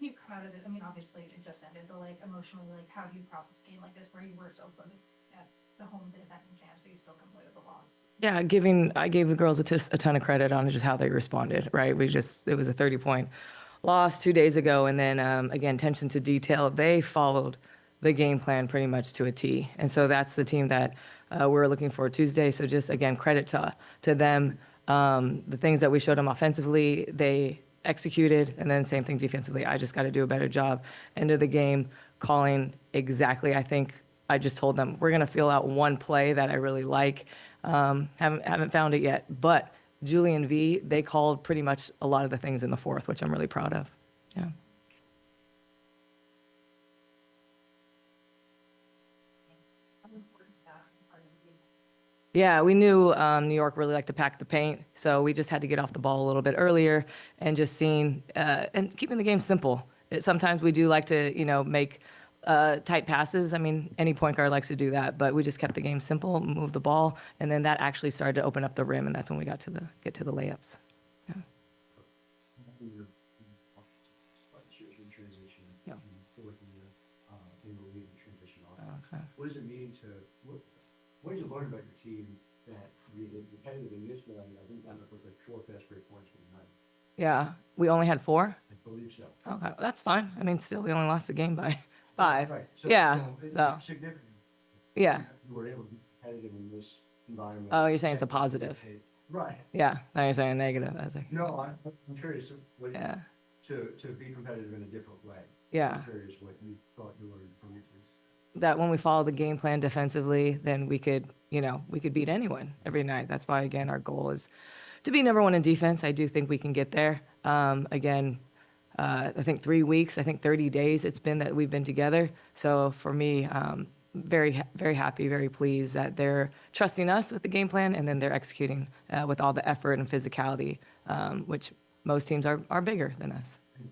you come out of it? I mean, obviously it just ended, but like emotionally, like how do you process a game like this where you were so close at the home defending chance, but you still come away with a loss? Yeah, I gave the girls a ton of credit on just how they responded, right? It was a 30-point loss 2 days ago. And then again, attention to detail. They followed the game plan pretty much to a T. And so that's the team that we're looking for Tuesday. So just again, credit to them. The things that we showed them offensively, they executed. And then same thing defensively. I just got to do a better job. End of the game, calling exactly. I think I just told them, we're going to feel out one play that I really like. Haven't found it yet. But Julie and V, they called pretty much a lot of the things in the fourth, which I'm really proud of. Yeah. Yeah, we knew New York really liked to pack the paint, so we just had to get off the ball a little bit earlier and just seeing and keeping the game simple. Sometimes we do like to, make tight passes. I mean, any point guard likes to do that, but we just kept the game simple, moved the ball, and then that actually started to open up the rim, and that's when we get to the layups. Yeah. Yeah. Okay. What does it mean what did you learn about your team that the competitive in this one? I think that was like 4 fast break points from the night. Yeah, we only had 4. I believe so. Okay, that's fine. I mean, still, we only lost the game by 5. Right. So, Yeah. It's So, significant. yeah. You were able to be competitive in this environment. Oh, you're saying it's a positive. Right. Yeah. Now you're saying negative. I was like, No, I'm curious yeah. to be competitive in a different way. Yeah. I'm curious what you thought you learned from it. That when we follow the game plan defensively, then we could beat anyone every night. That's why, again, our goal is to be number 1 in defense. I do think we can get there. Again, I think 3 weeks, I think 30 days it's been that we've been together. So for me, very, very happy, very pleased that they're trusting us with the game plan and then they're executing with all the effort and physicality, which most teams are bigger than us. And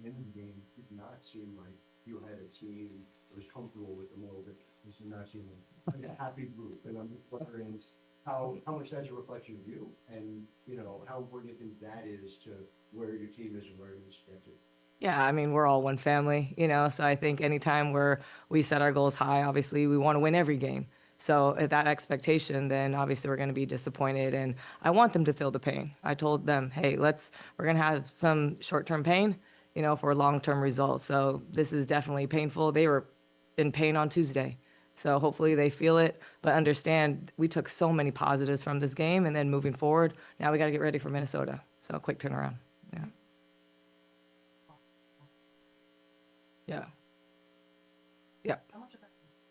the end of the game did not seem like you had a team that was comfortable with them a little bit. This did not seem like a happy group. And I'm just wondering how much that's a reflection of you and, how important you think that is to where your team is and where it is to. Yeah, I mean, we're all one family, so I think anytime we set our goals high, obviously we want to win every game. So at that expectation, then obviously we're going to be disappointed. And I want them to feel the pain. I told them, hey, we're going to have some short-term pain, for long-term results. So this is definitely painful. They were in pain on Tuesday. So hopefully they feel it, but understand we took so many positives from this game, and then moving forward, now we got to get ready for Minnesota. So a quick turnaround. Yeah. Yeah. Yeah. How much of that is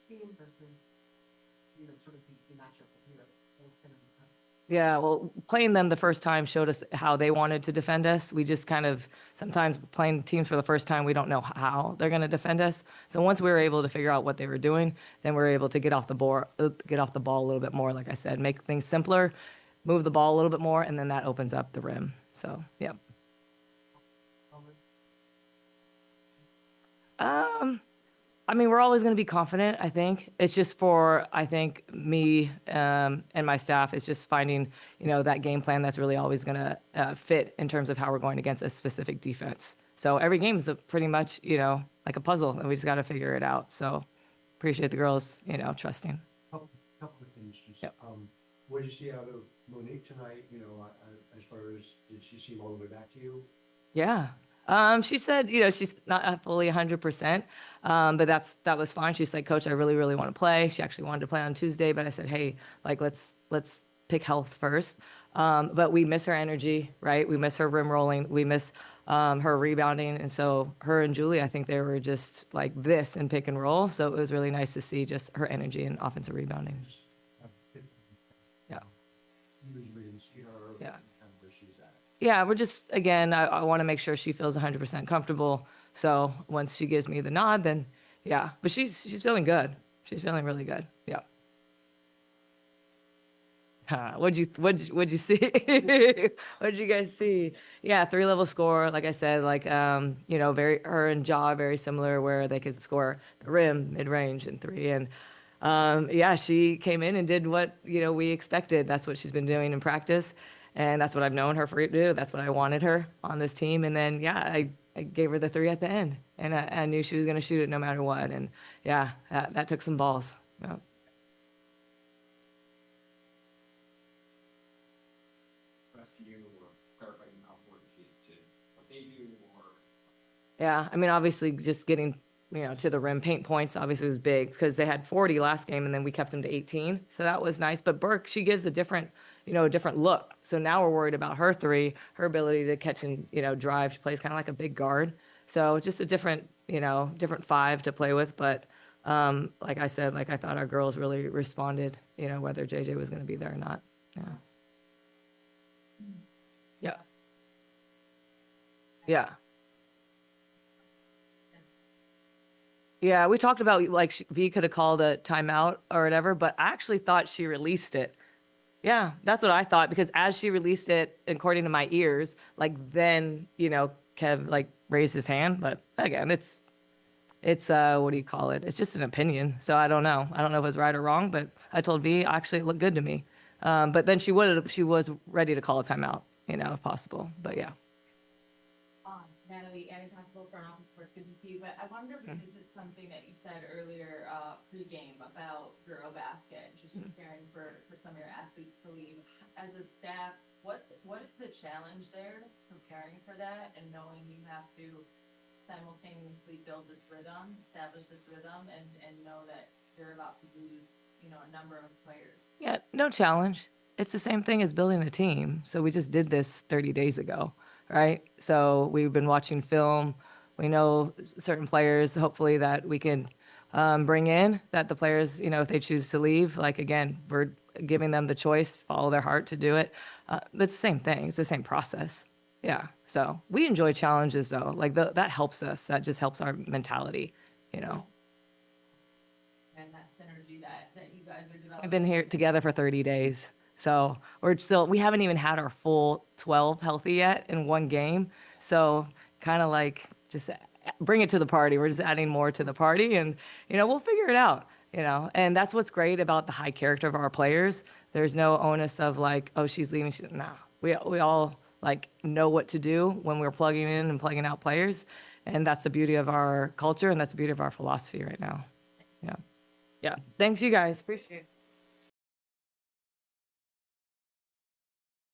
scheme versus, sort of the matchup with Europe? Yeah, well, playing them the first time showed us how they wanted to defend us. We just kind of, sometimes playing teams for the first time, we don't know how they're going to defend us. So once we were able to figure out what they were doing, then we were able to get off the ball a little bit more, like I said, make things simpler, move the ball a little bit more, and then that opens up the rim. So, yeah. I mean, we're always going to be confident, I think. It's just I think, me and my staff, it's just finding, that game plan that's really always going to fit in terms of how we're going against a specific defense. So every game is pretty much, like a puzzle, and we just got to figure it out. So appreciate the girls, trusting. Couple of things. Yep. What did you see out of Monique tonight? As far as, did she seem all the way back to you? Yeah. She said, she's not fully 100%, but that was fine. She said, Coach, I really, really want to play. She actually wanted to play on Tuesday, but I said, hey, let's pick health first. But we miss her energy, right? We miss her rim rolling. We miss her rebounding. And so her and Julie, I think they were just like this in pick and roll. So it was really nice to see just her energy and offensive rebounding. Yeah. Yeah. Yeah, we're just, again, I want to make sure she feels 100% comfortable. So once she gives me the nod, then yeah. But she's feeling good. She's feeling really good. Yeah. What'd you see? What'd you guys see? Yeah, 3-level score. Like I said, her and Ja very similar, where they could score the rim, mid range, and 3. And yeah, she came in and did what we expected. That's what she's been doing in practice. And that's what I've known her for to do. That's what I wanted her on this team. And then, yeah, I gave her the three at the end. And I knew she was going to shoot it no matter what. And yeah, that took some balls. Yeah. Rescue or clarifying how important she is to what they do, or Yeah, I mean, obviously, just getting to the rim, paint points obviously was big because they had 40 last game and then we kept them to 18, so that was nice. But Burke, she gives a different, a different look. So now we're worried about her three, her ability to catch and drive. She plays kind of like a big guard, so just a different, different five to play with. But like I said, like I thought our girls really responded, whether JJ was going to be there or not. Yeah. Yeah. Yeah. Yeah, we talked about like V could have called a timeout or whatever, but I actually thought she released it. Yeah, that's what I thought because as she released it, according to my ears, like then, Kev like raised his hand. But again, it's what do you call it? It's just an opinion. So I don't know. I don't know if it's right or wrong, but I told V actually it looked good to me. But then she was ready to call a timeout, if possible. But yeah. Natalie Nakase front office work, good to see you, but I wonder if this is something that you said earlier, pre-game about girl basket, just preparing for some of your athletes to leave. As a staff, what is the challenge there, preparing for that and knowing you have to simultaneously build this rhythm, establish this rhythm, and know that you're about to lose, a number of players? Yeah, no challenge. It's the same thing as building a team. So we just did this 30 days ago, right? So we've been watching film. We know certain players, hopefully, that we can bring in, that the players, if they choose to leave, like, again, we're giving them the choice, follow their heart to do it. It's the same thing. It's the same process. Yeah. So we enjoy challenges, though. Like, that helps us. That just helps our mentality, And that synergy that you guys are developing. We've been here together for 30 days. So we haven't even had our full 12 healthy yet in one game. So kind of like just bring it to the party. We're just adding more to the party and, we'll figure it out, and that's what's great about the high character of our players. There's no onus of like, oh, she's leaving. No, we all like know what to do when we're plugging in and plugging out players. And that's the beauty of our culture. And that's the beauty of our philosophy right now. Yeah. Yeah. Thanks you guys. Appreciate it.